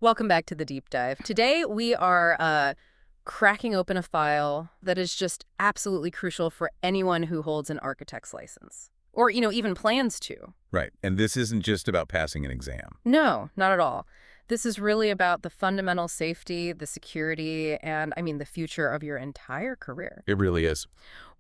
Welcome back to the deep dive. Today we are cracking open a file that is just absolutely crucial for anyone who holds an architect's license. Or, even plans to. Right. And this isn't just about passing an exam. No, not at all. This is really about the fundamental safety, the security, and, the future of your entire career. It really is.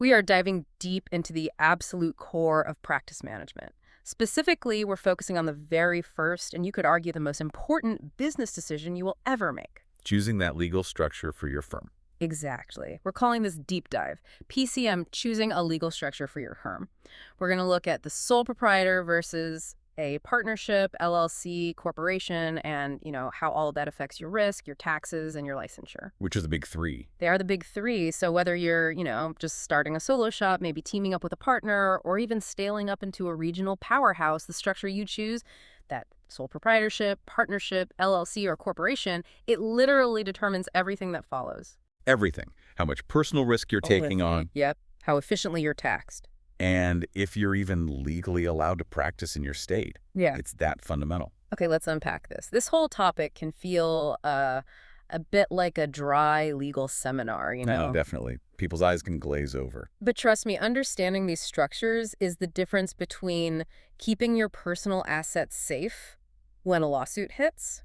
We are diving deep into the absolute core of practice management. Specifically, we're focusing on the very first, and you could argue the most important business decision you will ever make. Choosing that legal structure for your firm. Exactly. We're calling this deep dive. PCM, choosing a legal structure for your firm. We're going to look at the sole proprietor versus a partnership, LLC, corporation, and, how all of that affects your risk, your taxes, and your licensure. Which are the big three. They are the big three. So whether you're, just starting a solo shop, maybe teaming up with a partner, or even scaling up into a regional powerhouse, the structure you choose, that sole proprietorship, partnership, LLC, or corporation, it literally determines everything that follows. Everything. How much personal risk you're taking on. Yep. How efficiently you're taxed. And if you're even legally allowed to practice in your state. Yeah. It's that fundamental. Okay, let's unpack this. This whole topic can feel a bit like a dry legal seminar, No, definitely. People's eyes can glaze over. But trust me, understanding these structures is the difference between keeping your personal assets safe when a lawsuit hits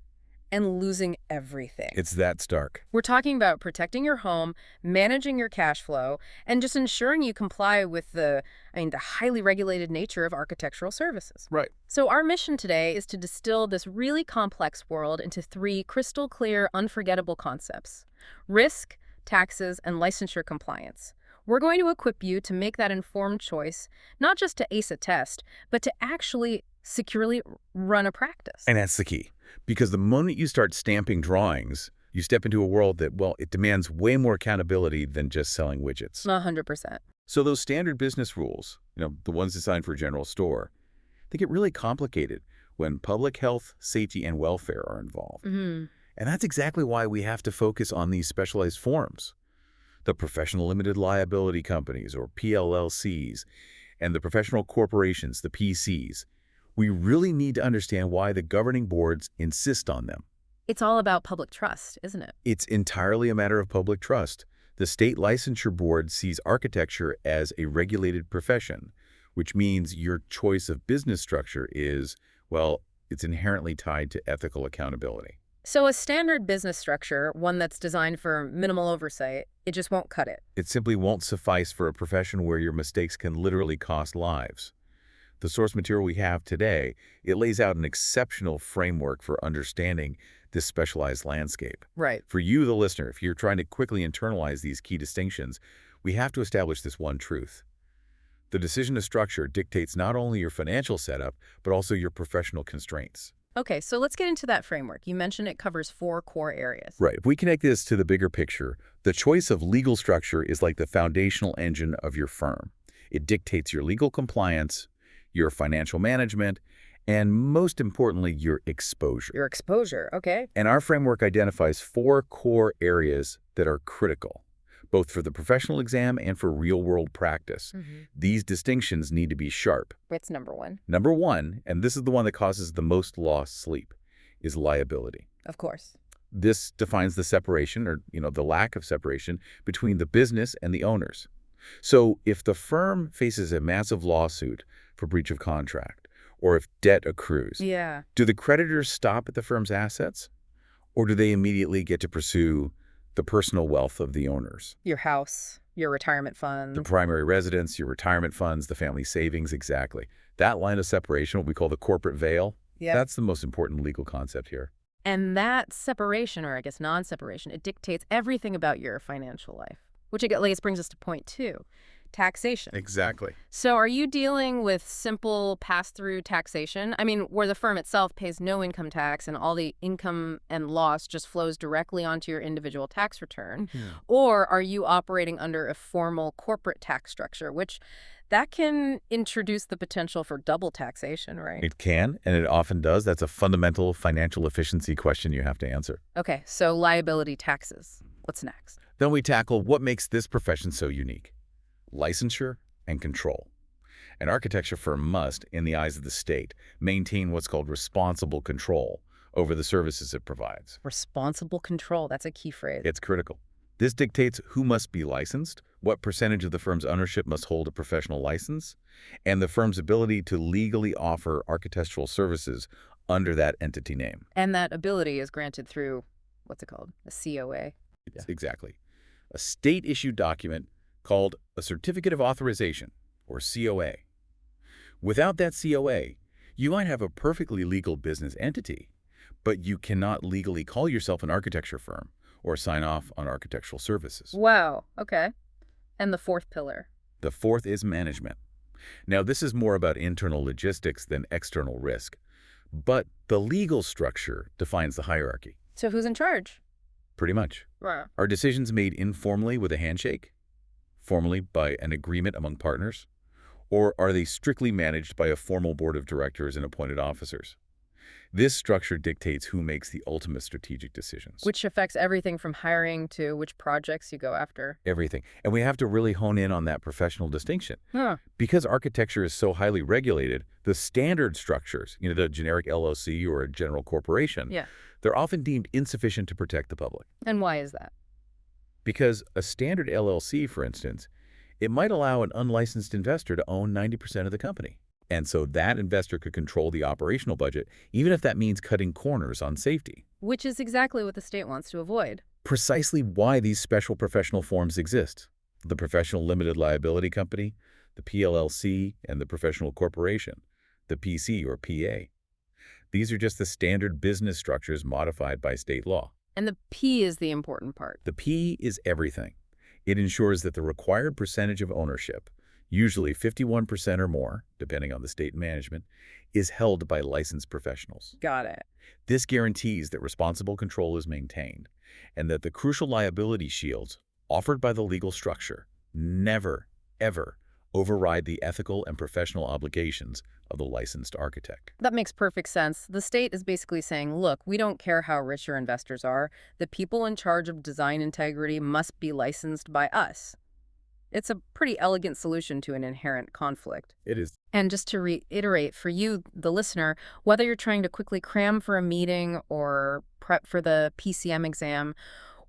and losing everything. It's that stark. We're talking about protecting your home, managing your cash flow, and just ensuring you comply with the highly regulated nature of architectural services. Right. So our mission today is to distill this really complex world into three crystal clear, unforgettable concepts: risk, taxes, and licensure compliance. We're going to equip you to make that informed choice, not just to ace a test, but to actually securely run a practice. And that's the key. Because the moment you start stamping drawings, you step into a world that, well, it demands way more accountability than just selling widgets. 100%. So those standard business rules, the ones designed for a general store, they get really complicated when public health, safety, and welfare are involved. Mm-hmm. And that's exactly why we have to focus on these specialized forms. The professional limited liability companies, or PLLCs, and the professional corporations, the PCs. We really need to understand why the governing boards insist on them. It's all about public trust, isn't it? It's entirely a matter of public trust. The state licensure board sees architecture as a regulated profession, which means your choice of business structure is, well, it's inherently tied to ethical accountability. So a standard business structure, one that's designed for minimal oversight, it just won't cut it. It simply won't suffice for a profession where your mistakes can literally cost lives. The source material we have today, it lays out an exceptional framework for understanding this specialized landscape. Right. For you, the listener, if you're trying to quickly internalize these key distinctions, we have to establish this one truth. The decision to structure dictates not only your financial setup, but also your professional constraints. Okay, so let's get into that framework. You mentioned it covers 4 core areas. Right. If we connect this to the bigger picture, the choice of legal structure is like the foundational engine of your firm. It dictates your legal compliance, your financial management, and most importantly, your exposure. Your exposure, okay. And our framework identifies 4 core areas that are critical, both for the professional exam and for real-world practice. These distinctions need to be sharp. What's number 1? Number 1, and this is the one that causes the most lost sleep, is liability. Of course. This defines the separation, or the lack of separation, between the business and the owners. So if the firm faces a massive lawsuit for breach of contract, or if debt accrues, do the creditors stop at the firm's assets, or do they immediately get to pursue the personal wealth of the owners? Your house, your retirement funds. The primary residence, your retirement funds, the family savings, exactly. That line of separation, what we call the corporate veil, that's the most important legal concept here. And that separation, or I guess non-separation, it dictates everything about your financial life, which I guess brings us to point 2. Taxation. Exactly. So are you dealing with simple pass-through taxation? Where the firm itself pays no income tax and all the income and loss just flows directly onto your individual tax return? Or are you operating under a formal corporate tax structure, which that can introduce the potential for double taxation, right? It can, and it often does. That's a fundamental financial efficiency question you have to answer. Okay, so liability taxes. What's next? Then we tackle what makes this profession so unique. Licensure and control. An architecture firm must, in the eyes of the state, maintain what's called responsible control over the services it provides. Responsible control, that's a key phrase. It's critical. This dictates who must be licensed, what percentage of the firm's ownership must hold a professional license, and the firm's ability to legally offer architectural services under that entity name. And that ability is granted through, what's it called? A COA? Exactly. A state-issued document called a Certificate of Authorization, or COA. Without that COA, you might have a perfectly legal business entity, but you cannot legally call yourself an architecture firm or sign off on architectural services. Wow, okay. And the fourth pillar? The fourth is management. Now, this is more about internal logistics than external risk, but the legal structure defines the hierarchy. So who's in charge? Pretty much. Wow. Are decisions made informally with a handshake? Formally by an agreement among partners? Or are they strictly managed by a formal board of directors and appointed officers? This structure dictates who makes the ultimate strategic decisions. Which affects everything from hiring to which projects you go after. Everything. And we have to really hone in on that professional distinction. Huh. Because architecture is so highly regulated, the standard structures, the generic LLC or a general corporation, they're often deemed insufficient to protect the public. And why is that? Because a standard LLC, for instance, it might allow an unlicensed investor to own 90% of the company. And so that investor could control the operational budget, even if that means cutting corners on safety. Which is exactly what the state wants to avoid. Precisely why these special professional forms exist. The Professional Limited Liability Company, the PLLC, and the Professional Corporation, the PC or PA. These are just the standard business structures modified by state law. And the P is the important part. The P is everything. It ensures that the required percentage of ownership, usually 51% or more, depending on the state management, is held by licensed professionals. Got it. This guarantees that responsible control is maintained and that the crucial liability shields offered by the legal structure never, ever override the ethical and professional obligations of the licensed architect. That makes perfect sense. The state is basically saying, look, we don't care how rich your investors are. The people in charge of design integrity must be licensed by us. It's a pretty elegant solution to an inherent conflict. It is. And just to reiterate for you, the listener, whether you're trying to quickly cram for a meeting or prep for the PCM exam,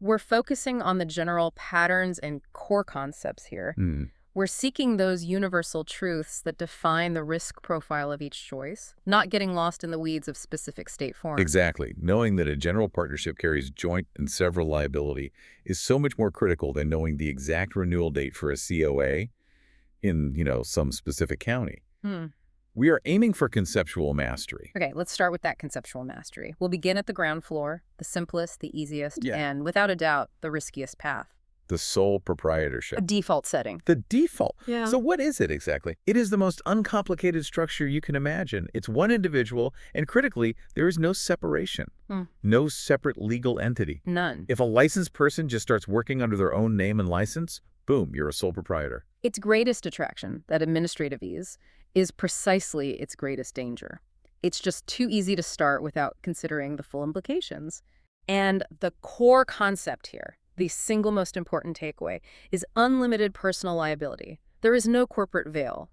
we're focusing on the general patterns and core concepts here. We're seeking those universal truths that define the risk profile of each choice, not getting lost in the weeds of specific state forms. Exactly. Knowing that a general partnership carries joint and several liability is so much more critical than knowing the exact renewal date for a COA in, some specific county. We are aiming for conceptual mastery. Okay, let's start with that conceptual mastery. We'll begin at the ground floor, the simplest, the easiest, and without a doubt, the riskiest path. The sole proprietorship. A default setting. The default. Yeah. So what is it exactly? It is the most uncomplicated structure you can imagine. It's one individual, and critically, there is no separation. No separate legal entity. None. If a licensed person just starts working under their own name and license, boom, you're a sole proprietor. Its greatest attraction, that administrative ease, is precisely its greatest danger. It's just too easy to start without considering the full implications. And the core concept here, the single most important takeaway, is unlimited personal liability. There is no corporate veil.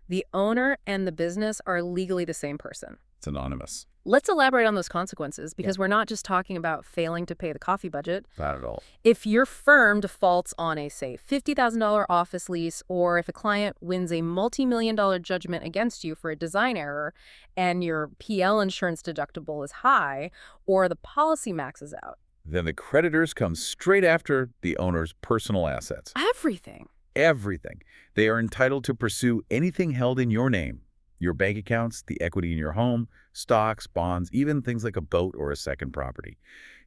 The owner and the business are legally the same person. It's anonymous. Let's elaborate on those consequences, because we're not just talking about failing to pay the coffee budget. Not at all. If your firm defaults on a, say, $50,000 office lease, or if a client wins a multi-million-dollar judgment against you for a design error and your PL insurance deductible is high, or the policy maxes out, then the creditors come straight after the owner's personal assets. Everything. Everything. They are entitled to pursue anything held in your name. Your bank accounts, the equity in your home, stocks, bonds, even things like a boat or a second property.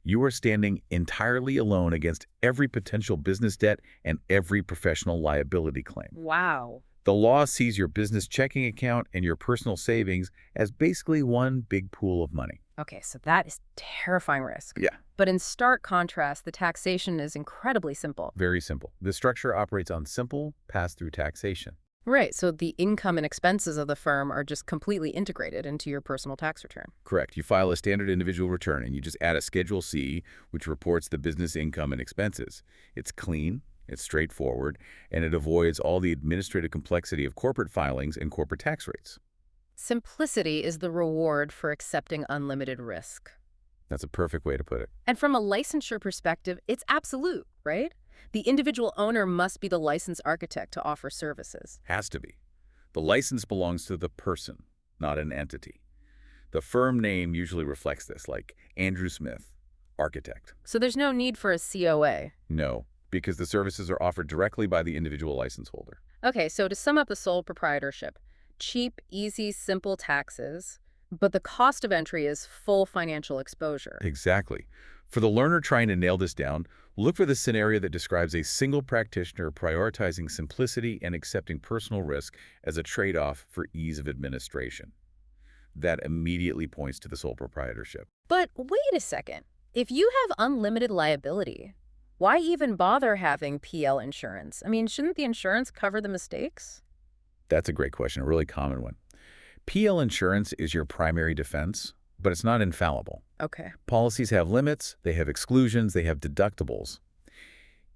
You are standing entirely alone against every potential business debt and every professional liability claim. Wow. The law sees your business checking account and your personal savings as basically one big pool of money. Okay, so that is terrifying risk. Yeah. But in stark contrast, the taxation is incredibly simple. Very simple. The structure operates on simple pass-through taxation. Right, so the income and expenses of the firm are just completely integrated into your personal tax return. Correct. You file a standard individual return and you just add a Schedule C, which reports the business income and expenses. It's clean, it's straightforward, and it avoids all the administrative complexity of corporate filings and corporate tax rates. Simplicity is the reward for accepting unlimited risk. That's a perfect way to put it. And from a licensure perspective, it's absolute, right? The individual owner must be the licensed architect to offer services. Has to be. The license belongs to the person, not an entity. The firm name usually reflects this, like Andrew Smith, architect. So there's no need for a COA. No, because the services are offered directly by the individual license holder. Okay, so to sum up the sole proprietorship, cheap, easy, simple taxes, but the cost of entry is full financial exposure. Exactly. For the learner trying to nail this down, look for the scenario that describes a single practitioner prioritizing simplicity and accepting personal risk as a trade-off for ease of administration. That immediately points to the sole proprietorship. But wait a second. If you have unlimited liability, why even bother having PL insurance? I mean, shouldn't the insurance cover the mistakes? That's a great question, a really common one. PL insurance is your primary defense, but it's not infallible. Okay. Policies have limits, they have exclusions, they have deductibles.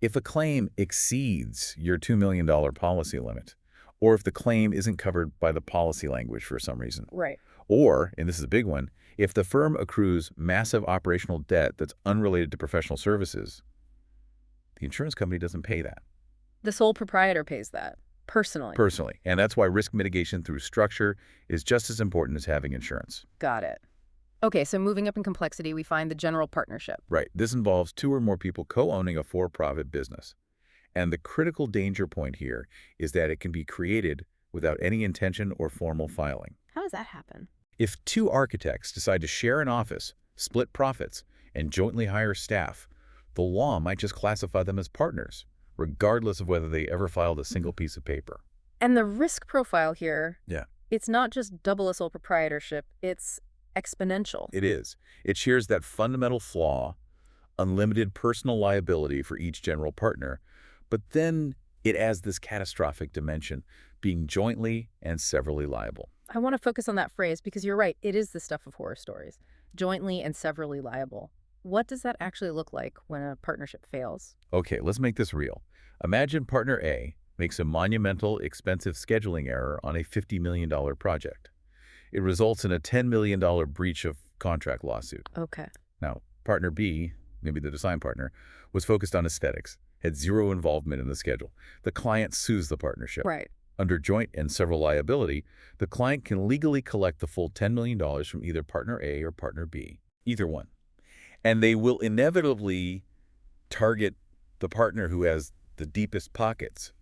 If a claim exceeds your $2 million policy limit, or if the claim isn't covered by the policy language for some reason, Right. or, and this is a big one, if the firm accrues massive operational debt that's unrelated to professional services, the insurance company doesn't pay that. The sole proprietor pays that, personally. And that's why risk mitigation through structure is just as important as having insurance. Got it. Okay, so moving up in complexity, we find the general partnership. Right. This involves 2 or more people co-owning a for-profit business. And the critical danger point here is that it can be created without any intention or formal filing. How does that happen? If 2 architects decide to share an office, split profits, and jointly hire staff, the law might just classify them as partners, regardless of whether they ever filed a single piece of paper. And the risk profile here, Yeah. it's not just double a sole proprietorship, it's exponential. It is. It shares that fundamental flaw, unlimited personal liability for each general partner, but then it adds this catastrophic dimension, being jointly and severally liable. I want to focus on that phrase because you're right, it is the stuff of horror stories. Jointly and severally liable. What does that actually look like when a partnership fails? Okay, let's make this real. Imagine partner A makes a monumental, expensive scheduling error on a $50 million project. It results in a $10 million breach of contract lawsuit. Okay. Now, partner B, maybe the design partner, was focused on aesthetics, had zero involvement in the schedule. The client sues the partnership. Right. Under joint and several liability, the client can legally collect the full $10 million from either partner A or partner B, either one. And they will inevitably target the partner who has the deepest pockets.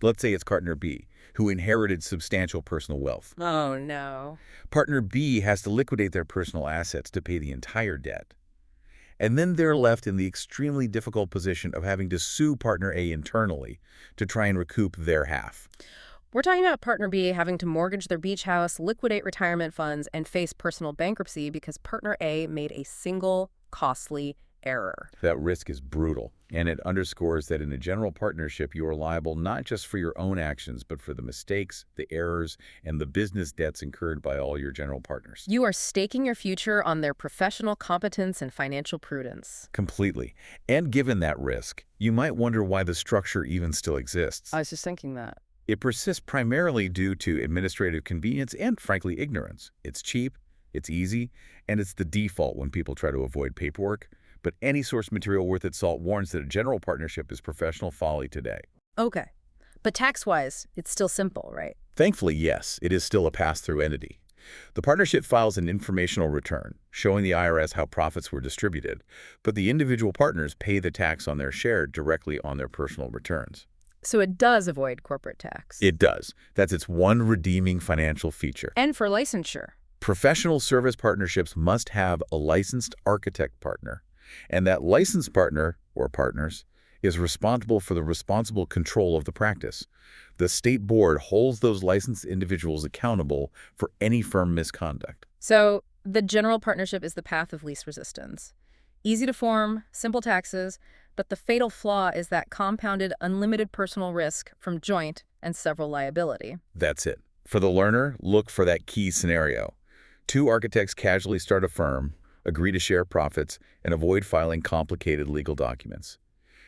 Let's say it's partner B, who inherited substantial personal wealth. Oh, no. Partner B has to liquidate their personal assets to pay the entire debt. And then they're left in the extremely difficult position of having to sue partner A internally to try and recoup their half. We're talking about partner B having to mortgage their beach house, liquidate retirement funds, and face personal bankruptcy because partner A made a single costly error. That risk is brutal, and it underscores that in a general partnership, you are liable not just for your own actions, but for the mistakes, the errors, and the business debts incurred by all your general partners. You are staking your future on their professional competence and financial prudence. Completely. And given that risk, you might wonder why the structure even still exists. I was just thinking that. It persists primarily due to administrative convenience and, frankly, ignorance. It's cheap, it's easy, and it's the default when people try to avoid paperwork. But any source material worth its salt warns that a general partnership is professional folly today. Okay. But tax-wise, it's still simple, right? Thankfully, yes, it is still a pass-through entity. The partnership files an informational return, showing the IRS how profits were distributed, but the individual partners pay the tax on their share directly on their personal returns. So it does avoid corporate tax. It does. That's its one redeeming financial feature. And for licensure. Professional service partnerships must have a licensed architect partner, and that licensed partner, or partners, is responsible for the responsible control of the practice. The state board holds those licensed individuals accountable for any firm misconduct. So the general partnership is the path of least resistance. Easy to form, simple taxes, but the fatal flaw is that compounded unlimited personal risk from joint and several liability. That's it. For the learner, look for that key scenario. 2 architects casually start a firm, agree to share profits, and avoid filing complicated legal documents.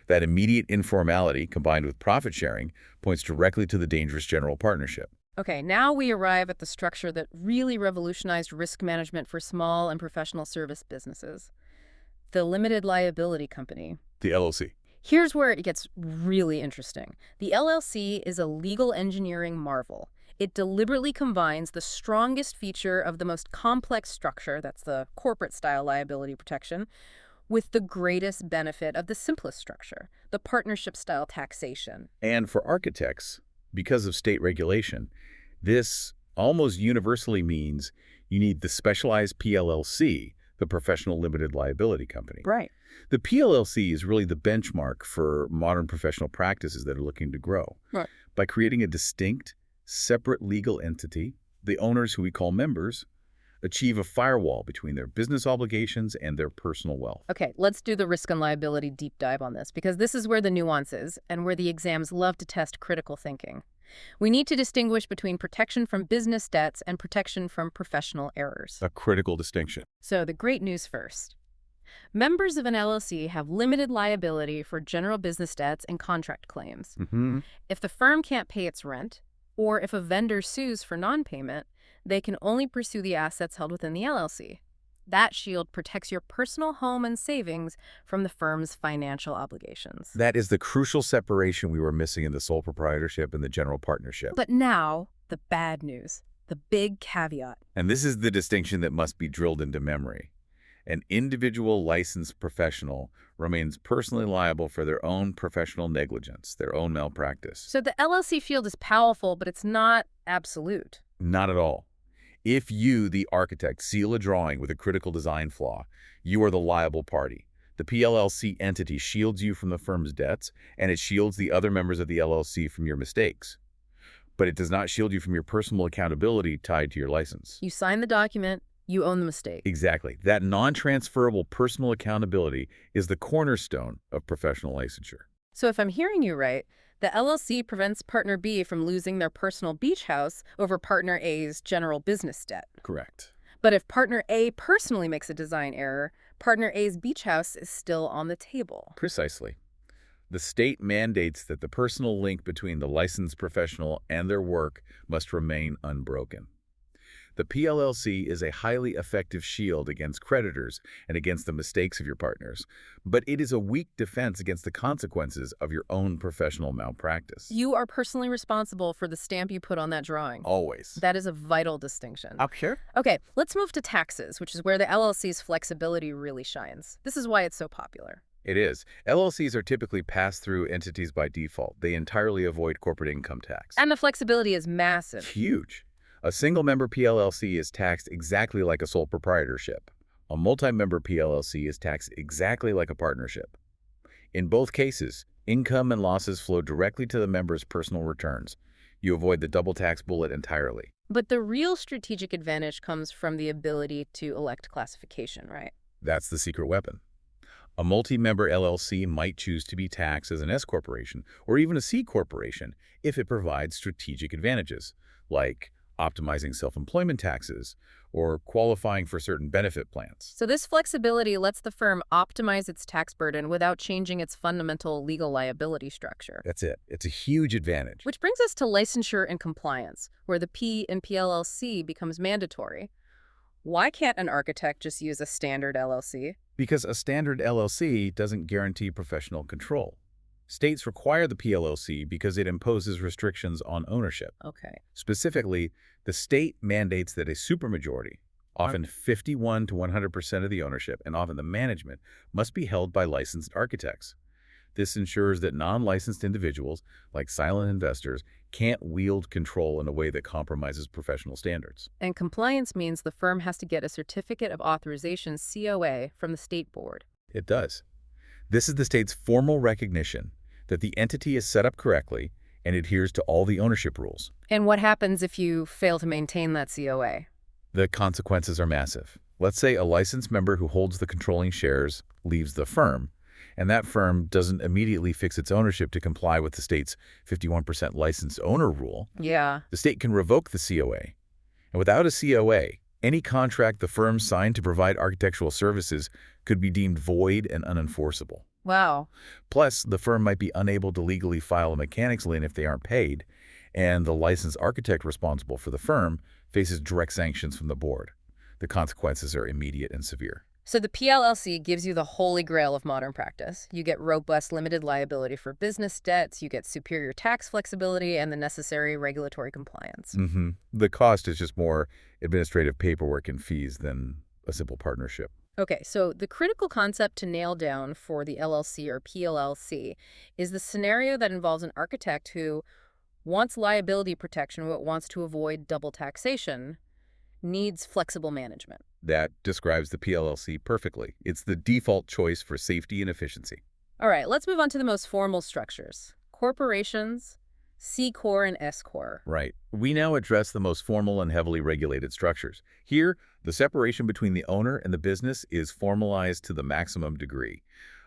That immediate informality, combined with profit sharing, points directly to the dangerous general partnership. Okay, now we arrive at the structure that really revolutionized risk management for small and professional service businesses. The Limited Liability Company. The LLC. Here's where it gets really interesting. The LLC is a legal engineering marvel. It deliberately combines the strongest feature of the most complex structure, that's the corporate-style liability protection, with the greatest benefit of the simplest structure, the partnership-style taxation. And for architects, because of state regulation, this almost universally means you need the specialized PLLC, the Professional Limited Liability Company. Right. The PLLC is really the benchmark for modern professional practices that are looking to grow. Right. By creating a distinct, separate legal entity, the owners, who we call members, achieve a firewall between their business obligations and their personal wealth. Okay, let's do the risk and liability deep dive on this, because this is where the nuance is and where the exams love to test critical thinking. We need to distinguish between protection from business debts and protection from professional errors. A critical distinction. So the great news first. Members of an LLC have limited liability for general business debts and contract claims. If the firm can't pay its rent, or if a vendor sues for non-payment, they can only pursue the assets held within the LLC. That shield protects your personal home and savings from the firm's financial obligations. That is the crucial separation we were missing in the sole proprietorship and the general partnership. But now, the bad news, the big caveat. And this is the distinction that must be drilled into memory. An individual licensed professional remains personally liable for their own professional negligence, their own malpractice. So the LLC field is powerful, but it's not absolute. Not at all. If you, the architect, seal a drawing with a critical design flaw, you are the liable party. The PLLC entity shields you from the firm's debts, and it shields the other members of the LLC from your mistakes. But it does not shield you from your personal accountability tied to your license. You sign the document, you own the mistake. Exactly. That non-transferable personal accountability is the cornerstone of professional licensure. So if I'm hearing you right, the LLC prevents Partner B from losing their personal beach house over Partner A's general business debt. Correct. But if Partner A personally makes a design error, Partner A's beach house is still on the table. Precisely. The state mandates that the personal link between the licensed professional and their work must remain unbroken. The PLLC is a highly effective shield against creditors and against the mistakes of your partners, but it is a weak defense against the consequences of your own professional malpractice. You are personally responsible for the stamp you put on that drawing. Always. That is a vital distinction. Sure. Okay, let's move to taxes, which is where the LLC's flexibility really shines. This is why it's so popular. It is. LLCs are typically pass-through entities by default. They entirely avoid corporate income tax. And the flexibility is massive. Huge. A single-member PLLC is taxed exactly like a sole proprietorship. A multi-member PLLC is taxed exactly like a partnership. In both cases, income and losses flow directly to the member's personal returns. You avoid the double tax bullet entirely. But the real strategic advantage comes from the ability to elect classification, right? That's the secret weapon. A multi-member LLC might choose to be taxed as an S-corporation or even a C-corporation if it provides strategic advantages, like optimizing self-employment taxes, or qualifying for certain benefit plans. So this flexibility lets the firm optimize its tax burden without changing its fundamental legal liability structure. That's it. It's a huge advantage. Which brings us to licensure and compliance, where the P in PLLC becomes mandatory. Why can't an architect just use a standard LLC? Because a standard LLC doesn't guarantee professional control. States require the PLLC because it imposes restrictions on ownership. Okay. Specifically, the state mandates that a supermajority, often 51 to 100% of the ownership and often the management, must be held by licensed architects. This ensures that non-licensed individuals, like silent investors, can't wield control in a way that compromises professional standards. And compliance means the firm has to get a Certificate of Authorization, COA, from the state board. It does. This is the state's formal recognition that the entity is set up correctly and adheres to all the ownership rules. And what happens if you fail to maintain that COA? The consequences are massive. Let's say a licensed member who holds the controlling shares leaves the firm, and that firm doesn't immediately fix its ownership to comply with the state's 51% licensed owner rule. Yeah. The state can revoke the COA. And without a COA, any contract the firm signed to provide architectural services could be deemed void and unenforceable. Wow. Plus, the firm might be unable to legally file a mechanics lien if they aren't paid, and the licensed architect responsible for the firm faces direct sanctions from the board. The consequences are immediate and severe. So the PLLC gives you the holy grail of modern practice. You get robust limited liability for business debts, you get superior tax flexibility, and the necessary regulatory compliance. The cost is just more administrative paperwork and fees than a simple partnership. Okay, so the critical concept to nail down for the LLC or PLLC is the scenario that involves an architect who wants liability protection but wants to avoid double taxation, needs flexible management. That describes the PLLC perfectly. It's the default choice for safety and efficiency. All right, let's move on to the most formal structures. Corporations, C-Corp and S-Corp. Right. We now address the most formal and heavily regulated structures. Here, the separation between the owner and the business is formalized to the maximum degree.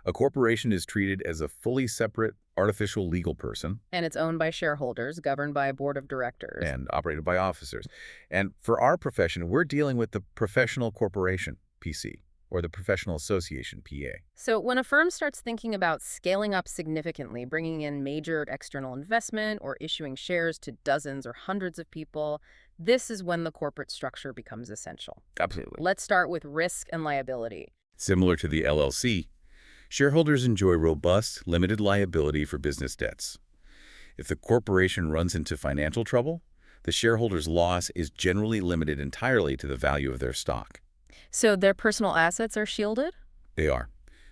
A corporation is treated as a fully separate, artificial legal person. And it's owned by shareholders, governed by a board of directors. And operated by officers. And for our profession, we're dealing with the professional corporation, PC, or the professional association, PA. So when a firm starts thinking about scaling up significantly, bringing in major external investment or issuing shares to dozens or hundreds of people, this is when the corporate structure becomes essential. Absolutely. Let's start with risk and liability. Similar to the LLC, shareholders enjoy robust, limited liability for business debts. If the corporation runs into financial trouble, the shareholder's loss is generally limited entirely to the value of their stock. So their personal assets are shielded? They are.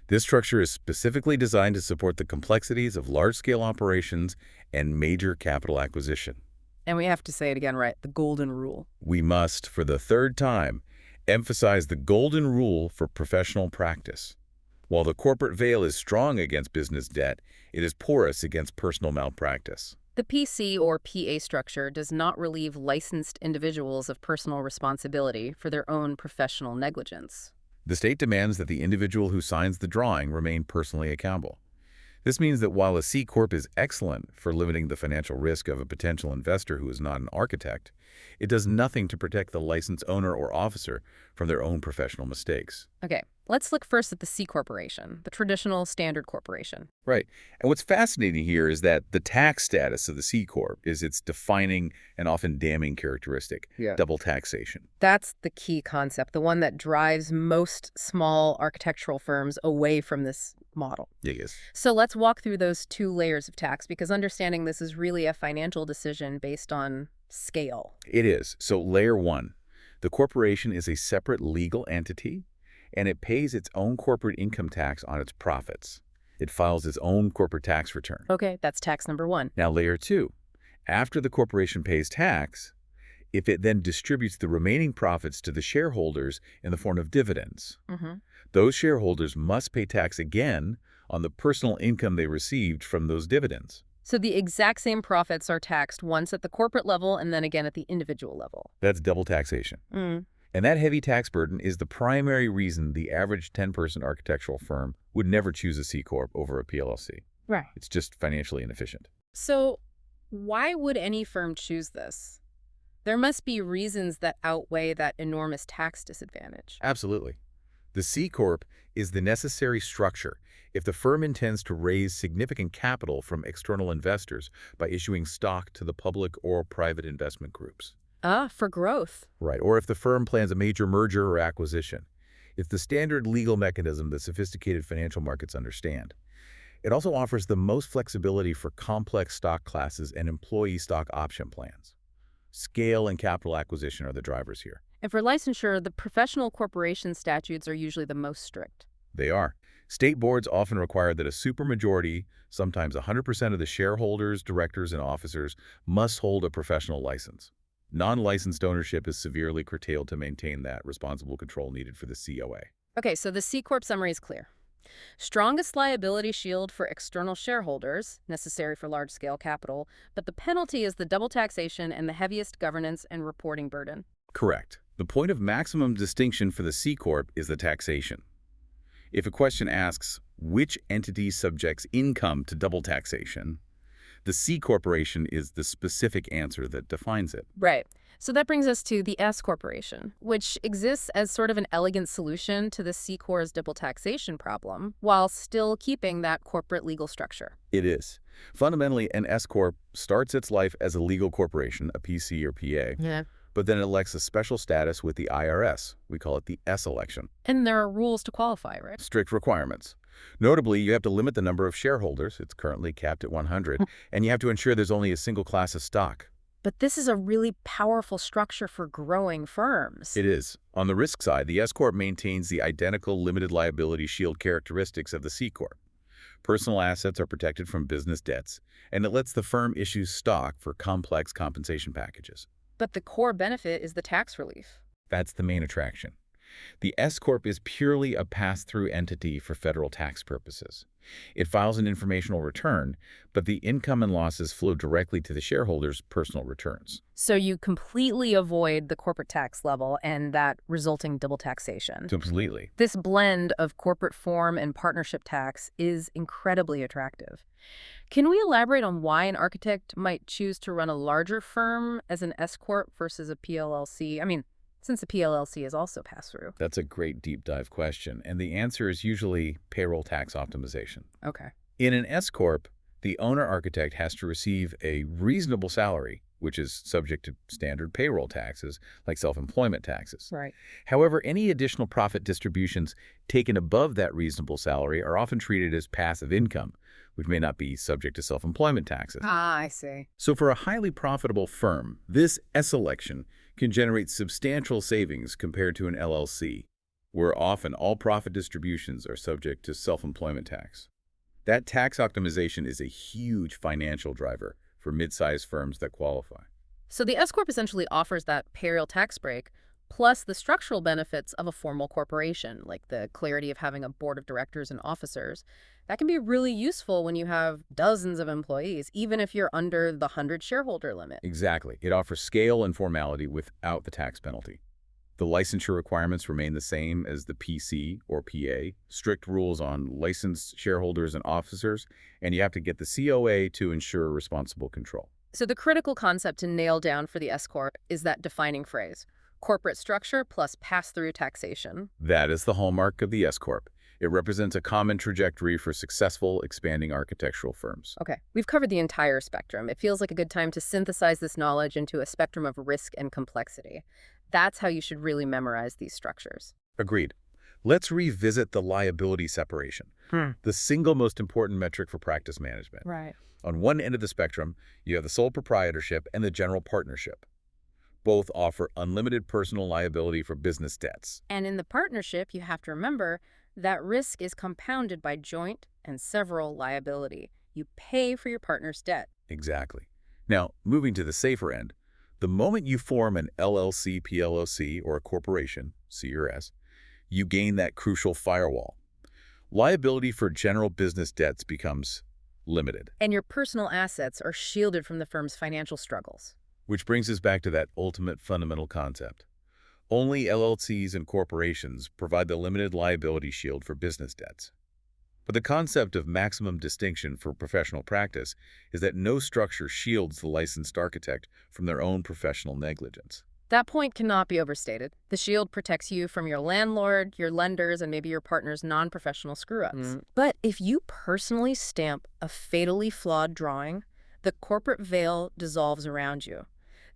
This structure is specifically designed to support the complexities of large-scale operations and major capital acquisition. And we have to say it again, right? The golden rule. We must, for the third time, emphasize the golden rule for professional practice. While the corporate veil is strong against business debt, it is porous against personal malpractice. The PC or PA structure does not relieve licensed individuals of personal responsibility for their own professional negligence. The state demands that the individual who signs the drawing remain personally accountable. This means that while a C-Corp is excellent for limiting the financial risk of a potential investor who is not an architect, it does nothing to protect the license owner or officer from their own professional mistakes. Okay, let's look first at the C corporation, the traditional standard corporation. Right. And what's fascinating here is that the tax status of the C-Corp is its defining and often damning characteristic, double taxation. That's the key concept, the one that drives most small architectural firms away from this model. Yes. So let's walk through those two layers of tax, because understanding this is really a financial decision based on scale. It is. So layer one, the corporation is a separate legal entity, and it pays its own corporate income tax on its profits. It files its own corporate tax return. Okay, that's tax number one. Now, layer two, after the corporation pays tax, if it then distributes the remaining profits to the shareholders in the form of dividends, those shareholders must pay tax again on the personal income they received from those dividends. So the exact same profits are taxed once at the corporate level and then again at the individual level. That's double taxation. And that heavy tax burden is the primary reason the average 10-person architectural firm would never choose a C-Corp over a PLLC. Right. It's just financially inefficient. So why would any firm choose this? There must be reasons that outweigh that enormous tax disadvantage. Absolutely. The C-Corp is the necessary structure if the firm intends to raise significant capital from external investors by issuing stock to the public or private investment groups. For growth. Right, or if the firm plans a major merger or acquisition. It's the standard legal mechanism that sophisticated financial markets understand. It also offers the most flexibility for complex stock classes and employee stock option plans. Scale and capital acquisition are the drivers here. And for licensure, the professional corporation statutes are usually the most strict. They are. State boards often require that a supermajority, sometimes 100% of the shareholders, directors, and officers, must hold a professional license. Non-licensed ownership is severely curtailed to maintain that responsible control needed for the COA. Okay, so the C-Corp summary is clear. Strongest liability shield for external shareholders, necessary for large-scale capital, but the penalty is the double taxation and the heaviest governance and reporting burden. Correct. The point of maximum distinction for the C-Corp is the taxation. If a question asks, which entity subjects income to double taxation, the C corporation is the specific answer that defines it. Right. So that brings us to the S corporation, which exists as sort of an elegant solution to the C Corp's double taxation problem, while still keeping that corporate legal structure. It is. Fundamentally, an S-Corp starts its life as a legal corporation, a PC or PA. but then it elects a special status with the IRS. We call it the S election. And there are rules to qualify, right? Strict requirements. Notably, you have to limit the number of shareholders. It's currently capped at 100, and you have to ensure there's only a single class of stock. But this is a really powerful structure for growing firms. It is. On the risk side, the S-Corp maintains the identical limited liability shield characteristics of the C-Corp. Personal assets are protected from business debts, and it lets the firm issue stock for complex compensation packages. But the core benefit is the tax relief. That's the main attraction. The S-Corp is purely a pass-through entity for federal tax purposes. It files an informational return, but the income and losses flow directly to the shareholders' personal returns. So you completely avoid the corporate tax level and that resulting double taxation. Completely. This blend of corporate form and partnership tax is incredibly attractive. Can we elaborate on why an architect might choose to run a larger firm as an S-Corp versus a PLLC? I mean, since the PLLC is also pass-through. That's a great deep dive question, and the answer is usually payroll tax optimization. Okay. In an S-Corp, the owner-architect has to receive a reasonable salary, which is subject to standard payroll taxes, like self-employment taxes. Right. However, any additional profit distributions taken above that reasonable salary are often treated as passive income, which may not be subject to self-employment taxes. Ah, I see. So for a highly profitable firm, this S-election can generate substantial savings compared to an LLC, where often all profit distributions are subject to self-employment tax. That tax optimization is a huge financial driver for mid-sized firms that qualify. So the S-Corp essentially offers that payroll tax break, plus the structural benefits of a formal corporation, like the clarity of having a board of directors and officers. That can be really useful when you have dozens of employees, even if you're under the 100 shareholder limit. Exactly. It offers scale and formality without the tax penalty. The licensure requirements remain the same as the PC or PA, strict rules on licensed shareholders and officers, and you have to get the COA to ensure responsible control. So the critical concept to nail down for the S-Corp is that defining phrase: corporate structure plus pass-through taxation. That is the hallmark of the S-Corp. It represents a common trajectory for successful, expanding architectural firms. Okay, we've covered the entire spectrum. It feels like a good time to synthesize this knowledge into a spectrum of risk and complexity. That's how you should really memorize these structures. Agreed. Let's revisit the liability separation, the single most important metric for practice management. Right. On one end of the spectrum, you have the sole proprietorship and the general partnership. Both offer unlimited personal liability for business debts. And in the partnership, you have to remember that risk is compounded by joint and several liability. You pay for your partner's debt. Exactly. Now, moving to the safer end, the moment you form an LLC, PLLC, or a corporation, C or S, you gain that crucial firewall. Liability for general business debts becomes limited. And your personal assets are shielded from the firm's financial struggles. Which brings us back to that ultimate fundamental concept. Only LLCs and corporations provide the limited liability shield for business debts. But the concept of maximum distinction for professional practice is that no structure shields the licensed architect from their own professional negligence. That point cannot be overstated. The shield protects you from your landlord, your lenders, and maybe your partner's non-professional screw-ups. But if you personally stamp a fatally flawed drawing, the corporate veil dissolves around you.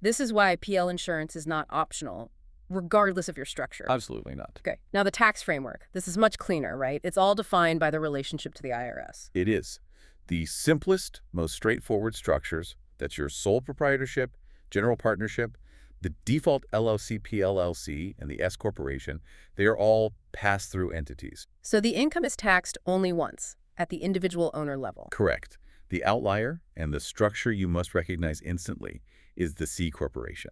This is why PL insurance is not optional, regardless of your structure. Absolutely not. Okay. Now the tax framework. This is much cleaner, right? It's all defined by the relationship to the IRS. It is. The simplest, most straightforward structures, that's your sole proprietorship, general partnership, the default LLC, PLLC, and the S corporation, they are all pass-through entities. So the income is taxed only once, at the individual owner level. Correct. The outlier and the structure you must recognize instantly is the C corporation.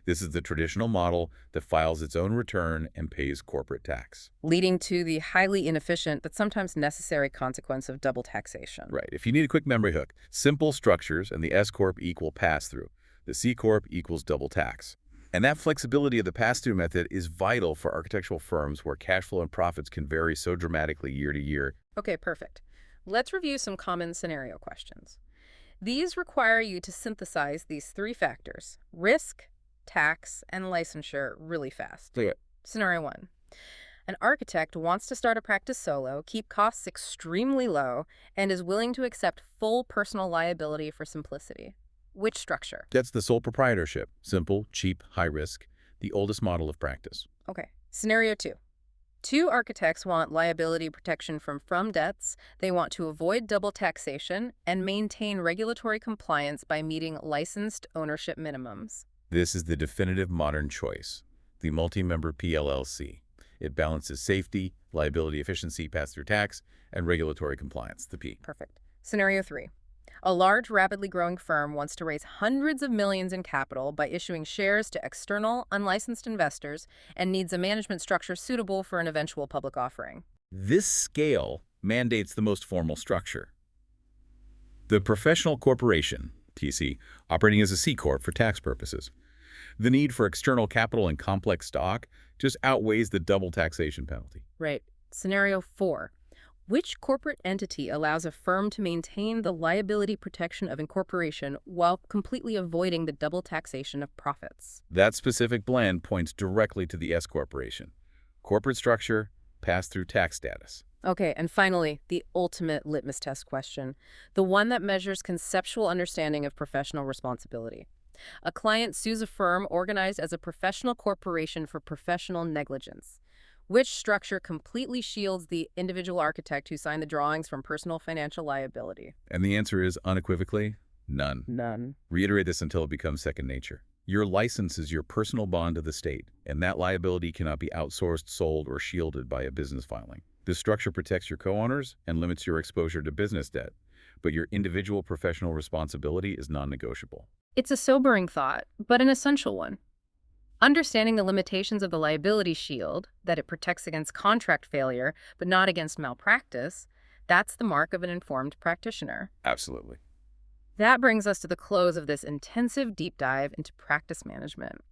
This is the traditional model that files its own return and pays corporate tax. Leading to the highly inefficient but sometimes necessary consequence of double taxation. Right. If you need a quick memory hook, simple structures and the S-Corp equal pass-through. The C-Corp equals double tax. And that flexibility of the pass-through method is vital for architectural firms where cash flow and profits can vary so dramatically year to year. Okay, perfect. Let's review some common scenario questions. These require you to synthesize these three factors: risk, tax, and licensure really fast. Yeah. Scenario 1. An architect wants to start a practice solo, keep costs extremely low, and is willing to accept full personal liability for simplicity. Which structure? That's the sole proprietorship. Simple, cheap, high risk. The oldest model of practice. Okay. Scenario 2. Two architects want liability protection from debts. They want to avoid double taxation and maintain regulatory compliance by meeting licensed ownership minimums. This is the definitive modern choice. The multi-member PLLC. It balances safety, liability efficiency, pass-through tax, and regulatory compliance, the P. Perfect. Scenario 3. A large, rapidly growing firm wants to raise hundreds of millions in capital by issuing shares to external, unlicensed investors and needs a management structure suitable for an eventual public offering. This scale mandates the most formal structure. The professional corporation, TC, operating as a C-Corp for tax purposes. The need for external capital and complex stock just outweighs the double taxation penalty. Right. Scenario 4. Which corporate entity allows a firm to maintain the liability protection of incorporation while completely avoiding the double taxation of profits? That specific blend points directly to the S-Corporation. Corporate structure, pass-through tax status. Okay, and finally, the ultimate litmus test question, the one that measures conceptual understanding of professional responsibility. A client sues a firm organized as a professional corporation for professional negligence. Which structure completely shields the individual architect who signed the drawings from personal financial liability? And the answer is unequivocally, none. None. Reiterate this until it becomes second nature. Your license is your personal bond to the state, and that liability cannot be outsourced, sold, or shielded by a business filing. This structure protects your co-owners and limits your exposure to business debt, but your individual professional responsibility is non-negotiable. It's a sobering thought, but an essential one. Understanding the limitations of the liability shield, that it protects against contract failure but not against malpractice, that's the mark of an informed practitioner. Absolutely. That brings us to the close of this intensive deep dive into practice management.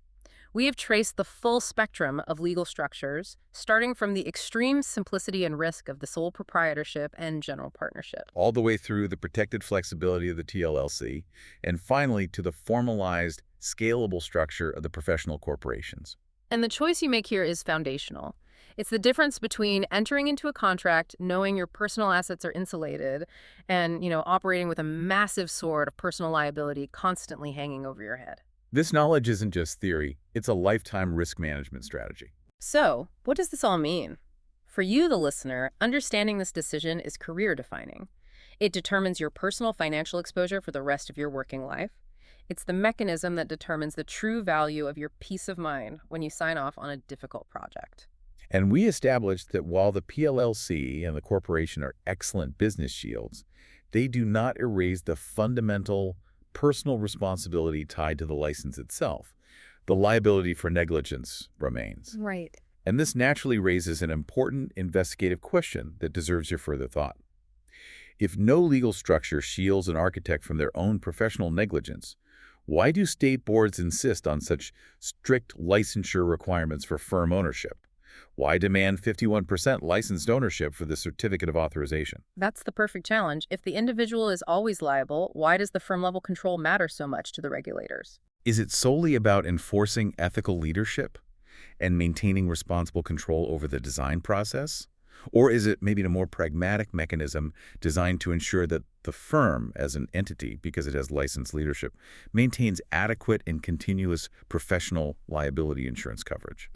We have traced the full spectrum of legal structures, starting from the extreme simplicity and risk of the sole proprietorship and general partnership, All the way through the protected flexibility of the TLLC, and finally to the formalized, scalable structure of the professional corporations. And the choice you make here is foundational. It's the difference between entering into a contract, knowing your personal assets are insulated, and, operating with a massive sword of personal liability constantly hanging over your head. This knowledge isn't just theory, it's a lifetime risk management strategy. So, what does this all mean? For you, the listener, understanding this decision is career-defining. It determines your personal financial exposure for the rest of your working life. It's the mechanism that determines the true value of your peace of mind when you sign off on a difficult project. And we established that while the PLLC and the corporation are excellent business shields, they do not erase the fundamental personal responsibility tied to the license itself. The liability for negligence remains. Right. And this naturally raises an important investigative question that deserves your further thought. If no legal structure shields an architect from their own professional negligence, why do state boards insist on such strict licensure requirements for firm ownership? Why demand 51% licensed ownership for the certificate of authorization? That's the perfect challenge. If the individual is always liable, why does the firm-level control matter so much to the regulators? Is it solely about enforcing ethical leadership and maintaining responsible control over the design process? Or is it maybe a more pragmatic mechanism designed to ensure that the firm as an entity, because it has licensed leadership, maintains adequate and continuous professional liability insurance coverage?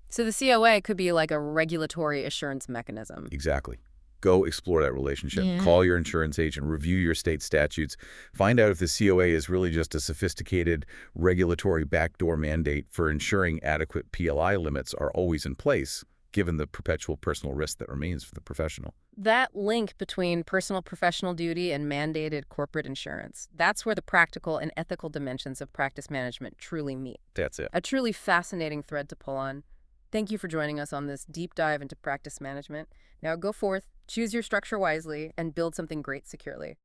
So the COA could be like a regulatory assurance mechanism. Exactly. Go explore that relationship. Yeah. Call your insurance agent, review your state statutes, find out if the COA is really just a sophisticated regulatory backdoor mandate for ensuring adequate PLI limits are always in place, given the perpetual personal risk that remains for the professional. That link between personal professional duty and mandated corporate insurance, that's where the practical and ethical dimensions of practice management truly meet. That's it. A truly fascinating thread to pull on. Thank you for joining us on this deep dive into practice management. Now go forth, choose your structure wisely, and build something great securely.